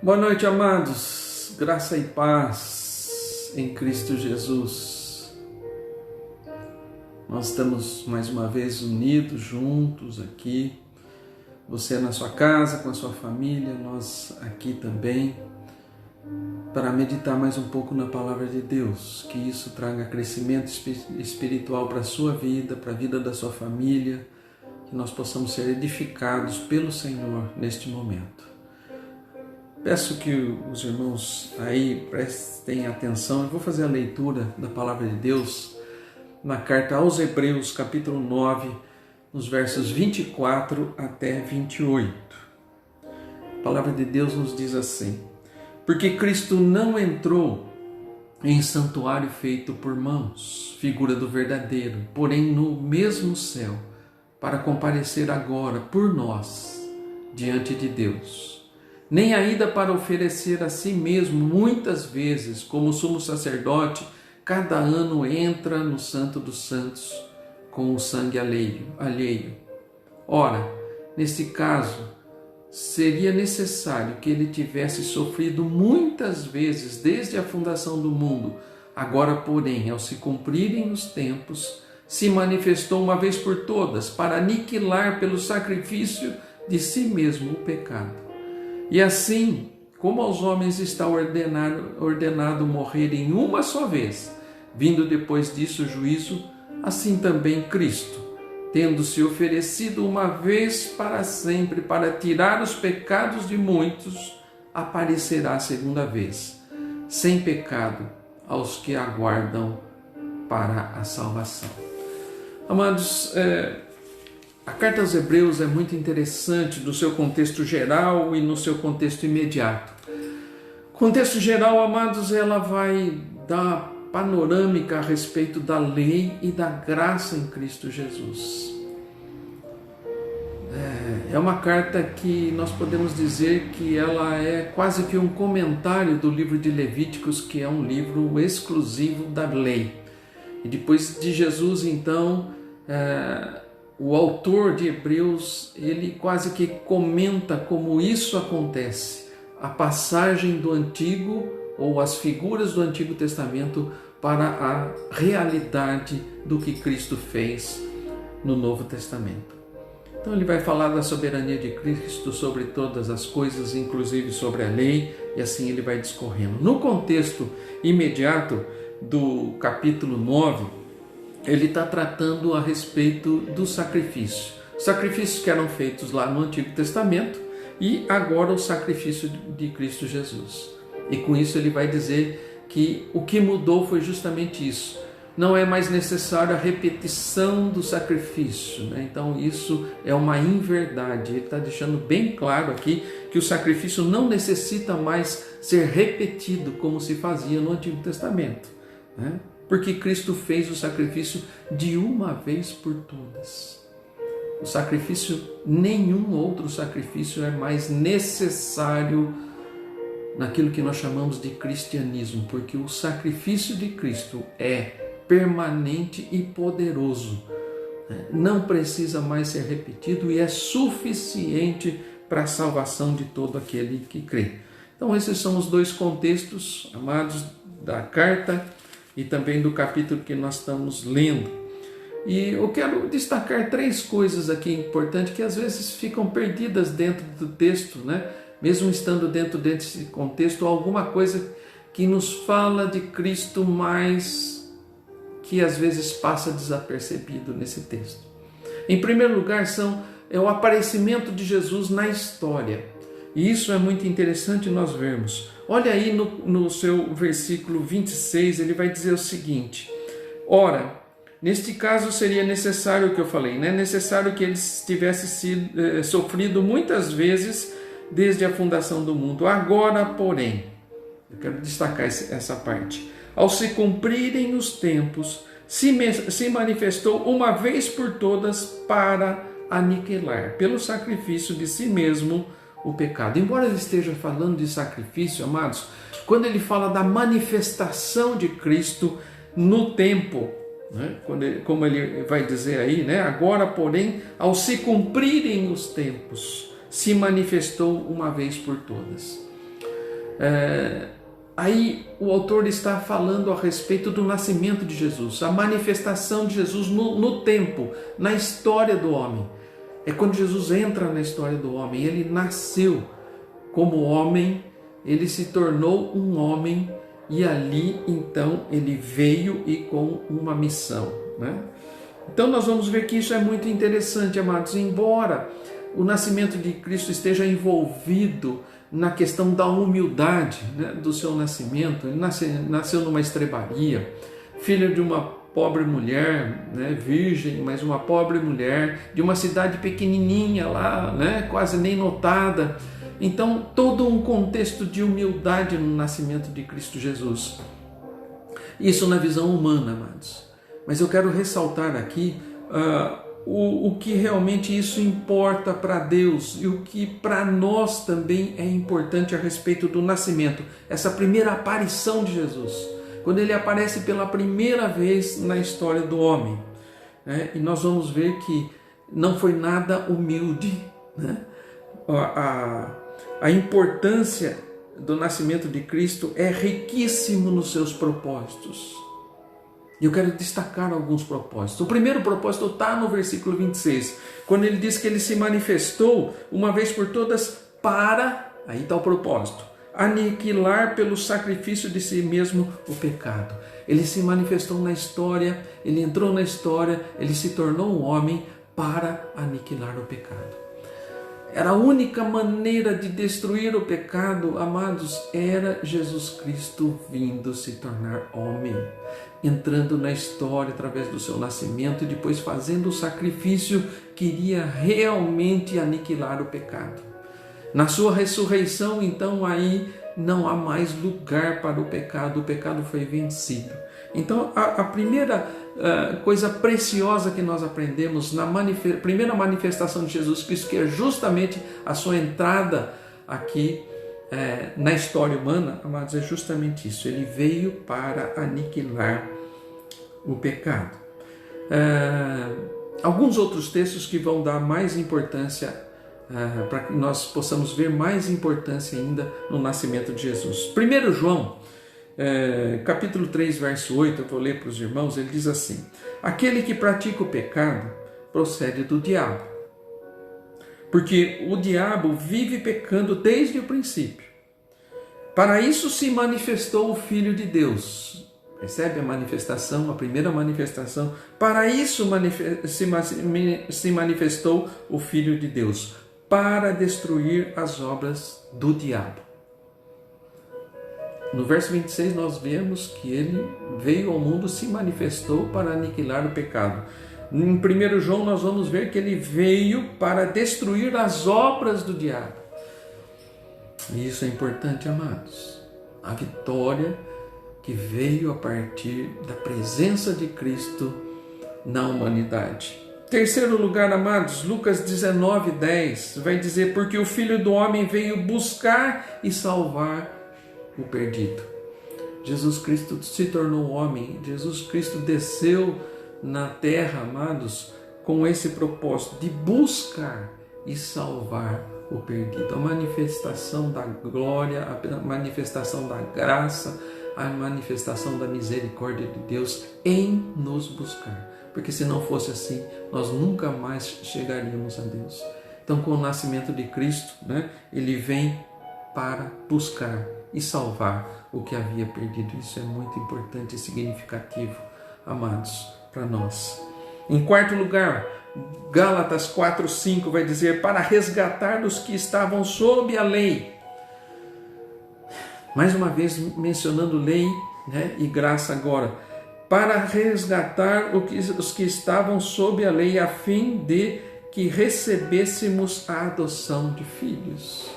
Boa noite, amados. Graça e paz em Cristo Jesus. Nós estamos mais uma vez unidos, juntos aqui. Você na sua casa, com a sua família, nós aqui também, para meditar mais um pouco na Palavra de Deus. Que isso traga crescimento espiritual para a sua vida, para a vida da sua família. Que nós possamos ser edificados pelo Senhor neste momento. Peço que os irmãos aí prestem atenção. Eu vou fazer a leitura da Palavra de Deus na carta aos Hebreus, capítulo 9, nos versos 24 até 28. A Palavra de Deus nos diz assim: porque Cristo não entrou em santuário feito por mãos, figura do verdadeiro, porém no mesmo céu, para comparecer agora por nós diante de Deus. Nem a ida para oferecer a si mesmo muitas vezes, como sumo sacerdote, cada ano entra no Santo dos Santos com o sangue alheio. Ora, nesse caso, seria necessário que ele tivesse sofrido muitas vezes desde a fundação do mundo. Agora, porém, ao se cumprirem os tempos, se manifestou uma vez por todas para aniquilar pelo sacrifício de si mesmo o pecado. E assim, como aos homens está ordenado morrerem uma só vez, vindo depois disso o juízo, assim também Cristo, tendo se oferecido uma vez para sempre para tirar os pecados de muitos, aparecerá a segunda vez, sem pecado, aos que aguardam para a salvação. Amados, a carta aos Hebreus é muito interessante no seu contexto geral e no seu contexto imediato. Contexto geral, amados, ela vai dar panorâmica a respeito da lei e da graça em Cristo Jesus. É uma carta que nós podemos dizer que ela é quase que um comentário do livro de Levíticos, que é um livro exclusivo da lei. E depois de Jesus, então, o autor de Hebreus, ele quase que comenta como isso acontece, a passagem do Antigo ou as figuras do Antigo Testamento para a realidade do que Cristo fez no Novo Testamento. Então ele vai falar da soberania de Cristo sobre todas as coisas, inclusive sobre a lei, e assim ele vai discorrendo. No contexto imediato do capítulo 9, ele está tratando a respeito do sacrifício. Sacrifícios que eram feitos lá no Antigo Testamento e agora o sacrifício de Cristo Jesus. E com isso ele vai dizer que o que mudou foi justamente isso. Não é mais necessário a repetição do sacrifício, né? Então isso é uma inverdade. Ele está deixando bem claro aqui que o sacrifício não necessita mais ser repetido como se fazia no Antigo Testamento, né? Porque Cristo fez o sacrifício de uma vez por todas. O sacrifício, nenhum outro sacrifício é mais necessário naquilo que nós chamamos de cristianismo, porque o sacrifício de Cristo é permanente e poderoso. Não precisa mais ser repetido e é suficiente para a salvação de todo aquele que crê. Então esses são os dois contextos, amados, da carta e também do capítulo que nós estamos lendo. E eu quero destacar três coisas aqui importantes que às vezes ficam perdidas dentro do texto, né? Mesmo estando dentro desse contexto, alguma coisa que nos fala de Cristo, mas que às vezes passa desapercebido nesse texto. Em primeiro lugar, é o aparecimento de Jesus na história. E isso é muito interessante nós vermos. Olha aí no seu versículo 26, ele vai dizer o seguinte: ora, neste caso seria necessário o que eu falei, né? Necessário que ele tivesse sofrido muitas vezes desde a fundação do mundo. Agora, porém, eu quero destacar essa parte. Ao se cumprirem os tempos, se manifestou uma vez por todas para aniquilar, pelo sacrifício de si mesmo, o pecado. Embora ele esteja falando de sacrifício, amados, quando ele fala da manifestação de Cristo no tempo, né? Como ele vai dizer aí, né? Agora, porém, ao se cumprirem os tempos, se manifestou uma vez por todas. Aí o autor está falando a respeito do nascimento de Jesus, a manifestação de Jesus no tempo, na história do homem. É quando Jesus entra na história do homem. Ele nasceu como homem, ele se tornou um homem e ali então ele veio e com uma missão, né? Então nós vamos ver que isso é muito interessante, amados. Embora o nascimento de Cristo esteja envolvido na questão da humildade, né, do seu nascimento, ele nasceu numa estrebaria, filho de uma pobre mulher, né, virgem, mas uma pobre mulher, de uma cidade pequenininha lá, né, quase nem notada. Então, todo um contexto de humildade no nascimento de Cristo Jesus. Isso na visão humana, amados. Mas eu quero ressaltar aqui o que realmente isso importa para Deus e o que para nós também é importante a respeito do nascimento. Essa primeira aparição de Jesus, quando ele aparece pela primeira vez na história do homem, né? E nós vamos ver que não foi nada humilde, né? A importância do nascimento de Cristo é riquíssimo nos seus propósitos. E eu quero destacar alguns propósitos. O primeiro propósito está no versículo 26, quando ele diz que ele se manifestou uma vez por todas para, aí está o propósito, aniquilar pelo sacrifício de si mesmo o pecado. Ele se manifestou na história, ele entrou na história, ele se tornou um homem para aniquilar o pecado. Era a única maneira de destruir o pecado, amados, era Jesus Cristo vindo se tornar homem, entrando na história através do seu nascimento e depois fazendo o sacrifício que iria realmente aniquilar o pecado. Na sua ressurreição, então, aí não há mais lugar para o pecado foi vencido. Então, a primeira coisa preciosa que nós aprendemos na primeira manifestação de Jesus Cristo, que é justamente a sua entrada aqui na história humana, amados, é justamente isso. Ele veio para aniquilar o pecado. Alguns outros textos que vão dar mais importância, para que nós possamos ver mais importância ainda no nascimento de Jesus. 1 João, capítulo 3, verso 8, eu vou ler para os irmãos, ele diz assim: aquele que pratica o pecado procede do diabo, porque o diabo vive pecando desde o princípio. Para isso se manifestou o Filho de Deus. Percebe a manifestação, a primeira manifestação? Para isso se manifestou o Filho de Deus, para destruir as obras do diabo. No verso 26 nós vemos que ele veio ao mundo, se manifestou para aniquilar o pecado. Em 1 João nós vamos ver que ele veio para destruir as obras do diabo. E isso é importante, amados. A vitória que veio a partir da presença de Cristo na humanidade. Terceiro lugar, amados, Lucas 19:10 vai dizer: porque o Filho do Homem veio buscar e salvar o perdido. Jesus Cristo se tornou homem, Jesus Cristo desceu na terra, amados, com esse propósito de buscar e salvar o perdido. A manifestação da glória, a manifestação da graça, a manifestação da misericórdia de Deus em nos buscar. Porque se não fosse assim, nós nunca mais chegaríamos a Deus. Então, com o nascimento de Cristo, né, ele vem para buscar e salvar o que havia perdido. Isso é muito importante e significativo, amados, para nós. Em quarto lugar, Gálatas 4:5 vai dizer: para resgatar os que estavam sob a lei. Mais uma vez mencionando lei, né, e graça agora. Para resgatar os que estavam sob a lei, a fim de que recebêssemos a adoção de filhos.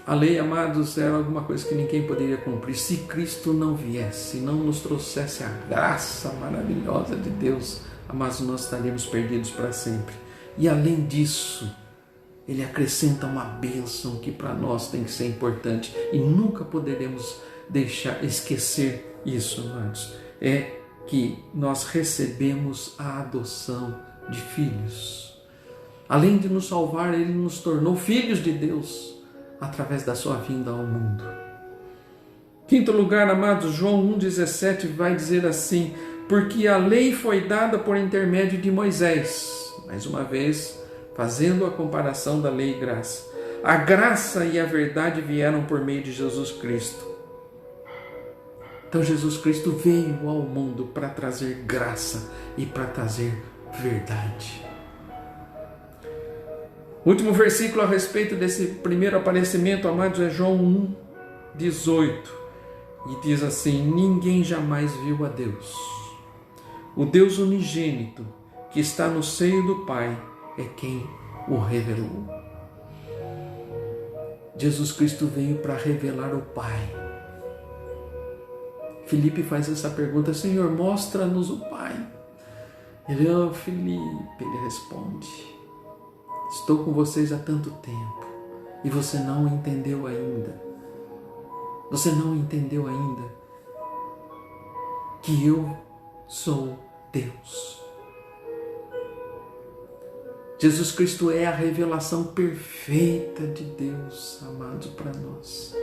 A lei, amados, era alguma coisa que ninguém poderia cumprir. Se Cristo não viesse, não nos trouxesse a graça maravilhosa de Deus, amados, nós estaríamos perdidos para sempre. E além disso, ele acrescenta uma bênção que para nós tem que ser importante e nunca poderemos esquecer isso, amados. É que nós recebemos a adoção de filhos. Além de nos salvar, ele nos tornou filhos de Deus. através da sua vinda ao mundo. Quinto lugar, amados, João 1,17 vai dizer assim: porque a lei foi dada por intermédio de Moisés. Mais uma vez, fazendo a comparação da lei e graça. A graça e a verdade vieram por meio de Jesus Cristo. Então Jesus Cristo veio ao mundo para trazer graça e para trazer verdade. O último versículo a respeito desse primeiro aparecimento, amados, é João 1,18. E diz assim: ninguém jamais viu a Deus. O Deus unigênito que está no seio do Pai é quem o revelou. Jesus Cristo veio para revelar o Pai. Filipe faz essa pergunta: Senhor, mostra-nos o Pai. Ele: Filipe, ele responde: estou com vocês há tanto tempo e você não entendeu ainda. Você não entendeu ainda que eu sou Deus. Jesus Cristo é a revelação perfeita de Deus, amados, para nós.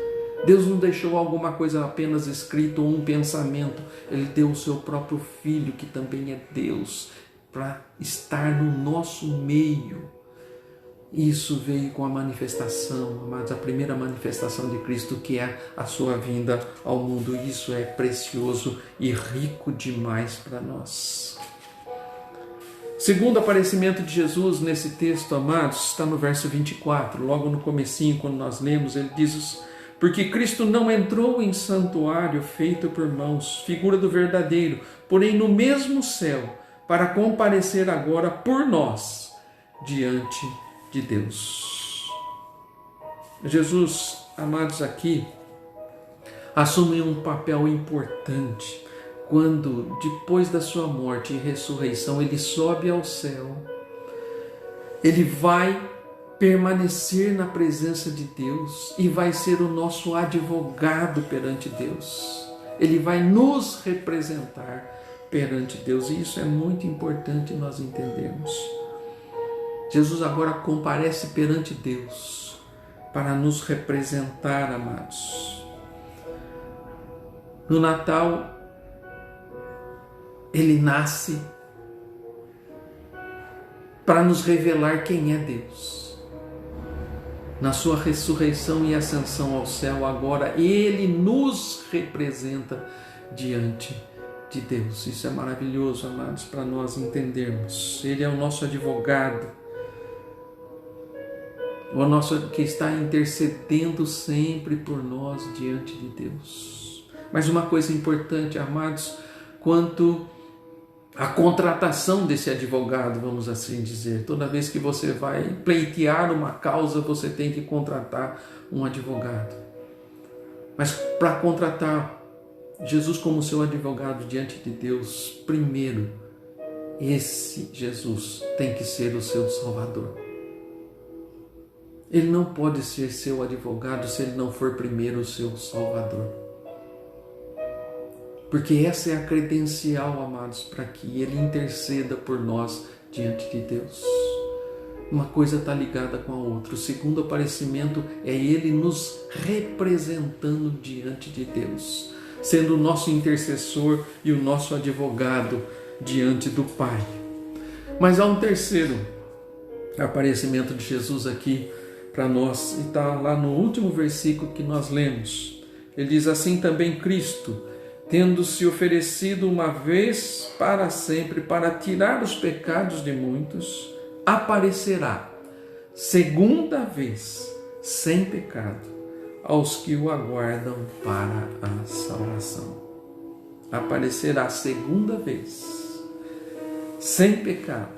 Deus não deixou alguma coisa apenas escrito ou um pensamento. Ele deu o seu próprio Filho, que também é Deus, para estar no nosso meio. Isso veio com a manifestação, amados, a primeira manifestação de Cristo, que é a sua vinda ao mundo. Isso é precioso e rico demais para nós. Segundo aparecimento de Jesus nesse texto, amados, está no verso 24, logo no comecinho, quando nós lemos, ele diz: porque Cristo não entrou em santuário feito por mãos, figura do verdadeiro, porém no mesmo céu, para comparecer agora por nós diante de Deus. Jesus, amados, aqui assume um papel importante quando, depois da sua morte e ressurreição, ele sobe ao céu. Ele vai permanecer na presença de Deus e vai ser o nosso advogado perante Deus. Ele vai nos representar perante Deus, e isso é muito importante nós entendermos. Jesus agora comparece perante Deus para nos representar, amados. No Natal, ele nasce para nos revelar quem é Deus. Na sua ressurreição e ascensão ao céu, agora ele nos representa diante de Deus. Isso é maravilhoso, amados, para nós entendermos. Ele é o nosso advogado, o nosso que está intercedendo sempre por nós diante de Deus. Mas uma coisa importante, amados, quanto à contratação desse advogado, vamos assim dizer. Toda vez que você vai pleitear uma causa, você tem que contratar um advogado. Mas para contratar Jesus como seu advogado diante de Deus, primeiro, esse Jesus tem que ser o seu Salvador. Ele não pode ser seu advogado se ele não for primeiro o seu Salvador. Porque essa é a credencial, amados, para que ele interceda por nós diante de Deus. Uma coisa está ligada com a outra. O segundo aparecimento é ele nos representando diante de Deus, sendo o nosso intercessor e o nosso advogado diante do Pai. Mas há um terceiro aparecimento de Jesus aqui para nós, e está lá no último versículo que nós lemos. Ele diz assim: também Cristo, tendo se oferecido uma vez para sempre para tirar os pecados de muitos, aparecerá segunda vez, sem pecado, aos que o aguardam para a salvação. Aparecerá segunda vez, sem pecado,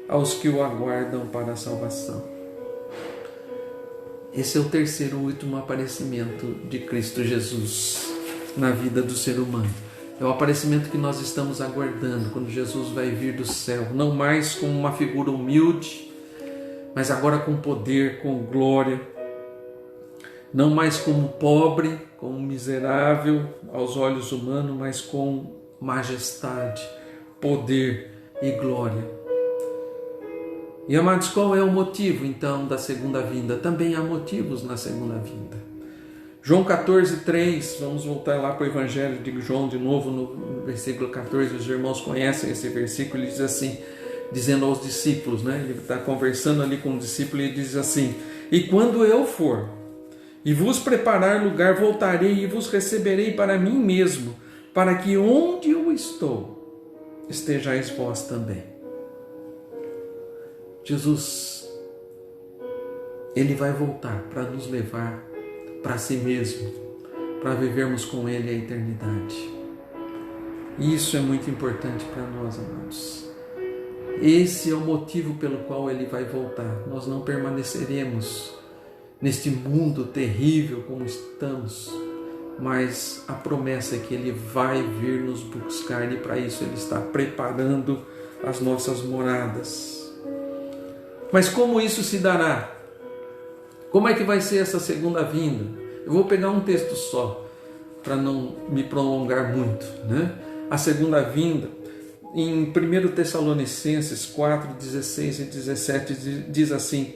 aos que o aguardam para a salvação. Esse é o terceiro e último aparecimento de Cristo Jesus na vida do ser humano. É o aparecimento que nós estamos aguardando, quando Jesus vai vir do céu, não mais como uma figura humilde, mas agora com poder, com glória, não mais como pobre, como miserável aos olhos humanos, mas com majestade, poder e glória. E amados, qual é o motivo então da segunda vinda? Também há motivos na segunda vinda. João 14:3, vamos voltar lá para o Evangelho de João de novo, no versículo 14, os irmãos conhecem esse versículo, ele diz assim, dizendo aos discípulos, né? Ele está conversando ali com o discípulo e diz assim: e quando eu for e vos preparar lugar, voltarei e vos receberei para mim mesmo, para que onde eu estou, estejais vós também. Jesus, Ele vai voltar para nos levar para si mesmo, para vivermos com Ele a eternidade. E isso é muito importante para nós, amados. Esse é o motivo pelo qual Ele vai voltar. Nós não permaneceremos neste mundo terrível como estamos, mas a promessa é que Ele vai vir nos buscar, e para isso Ele está preparando as nossas moradas. Mas como isso se dará? Como é que vai ser essa segunda vinda? Eu vou pegar um texto só, para não me prolongar muito, né? A segunda vinda, em 1 Tessalonicenses 4, 16 e 17, diz assim: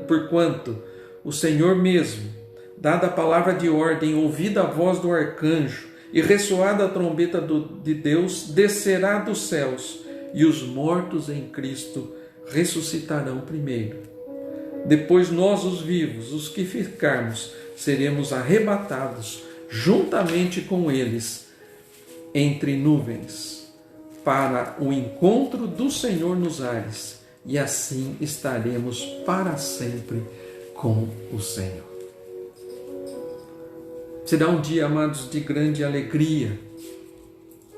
porquanto o Senhor mesmo, dada a palavra de ordem, ouvida a voz do arcanjo e ressoada a trombeta de Deus, descerá dos céus, e os mortos em Cristo ressuscitarão primeiro. Depois nós, os vivos, os que ficarmos, seremos arrebatados juntamente com eles entre nuvens, para o encontro do Senhor nos ares, e assim estaremos para sempre com o Senhor. Será um dia, amados, de grande alegria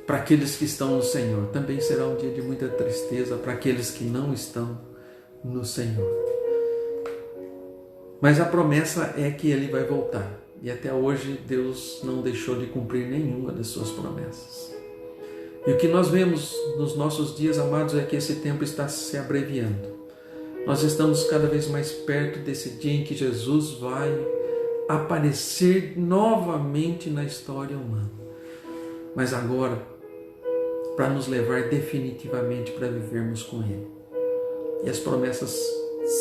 para aqueles que estão no Senhor. Também será um dia de muita tristeza para aqueles que não estão no Senhor. Mas a promessa é que Ele vai voltar. E até hoje Deus não deixou de cumprir nenhuma das suas promessas. E o que nós vemos nos nossos dias, amados, é que esse tempo está se abreviando. Nós estamos cada vez mais perto desse dia em que Jesus vai aparecer novamente na história humana. Mas agora, para nos levar definitivamente para vivermos com Ele. E as promessas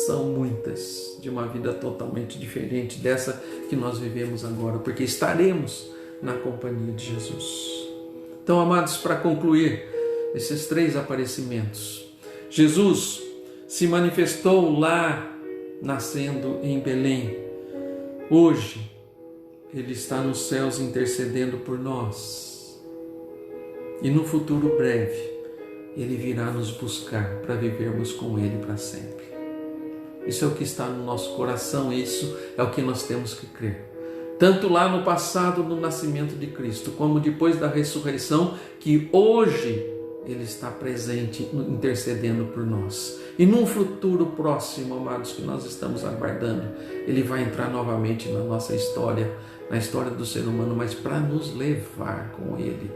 são muitas, de uma vida totalmente diferente dessa que nós vivemos agora, porque estaremos na companhia de Jesus. Então, amados, para concluir esses 3 aparecimentos, Jesus se manifestou lá, nascendo em Belém. Hoje, Ele está nos céus intercedendo por nós. E no futuro breve, Ele virá nos buscar para vivermos com Ele para sempre. Isso é o que está no nosso coração, isso é o que nós temos que crer. Tanto lá no passado, no nascimento de Cristo, como depois da ressurreição, que hoje Ele está presente, intercedendo por nós. E num futuro próximo, amados, que nós estamos aguardando, Ele vai entrar novamente na nossa história, na história do ser humano, mas para nos levar com Ele,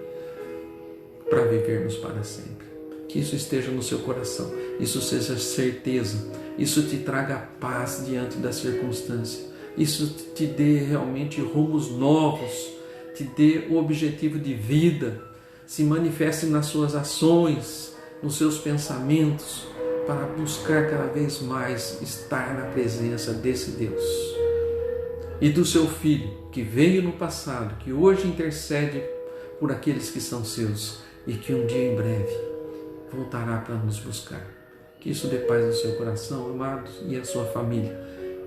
para vivermos para sempre. Que isso esteja no seu coração, isso seja certeza, isso te traga paz diante da circunstância, isso te dê realmente rumos novos, te dê o objetivo de vida, se manifeste nas suas ações, nos seus pensamentos, para buscar cada vez mais estar na presença desse Deus. E do seu Filho, que veio no passado, que hoje intercede por aqueles que são seus, e que um dia em breve voltará para nos buscar. Que isso dê paz no seu coração, amados, e a sua família.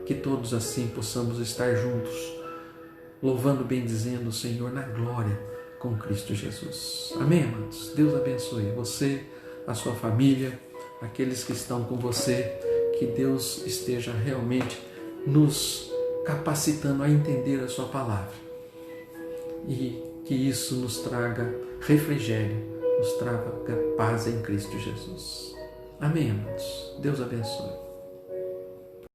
Que todos assim possamos estar juntos, louvando, bendizendo o Senhor na glória com Cristo Jesus. Amém, amados? Deus abençoe você, a sua família, aqueles que estão com você. Que Deus esteja realmente nos capacitando a entender a sua palavra. E que isso nos traga refrigério, nos traga paz em Cristo Jesus. Amém, amados? Deus abençoe.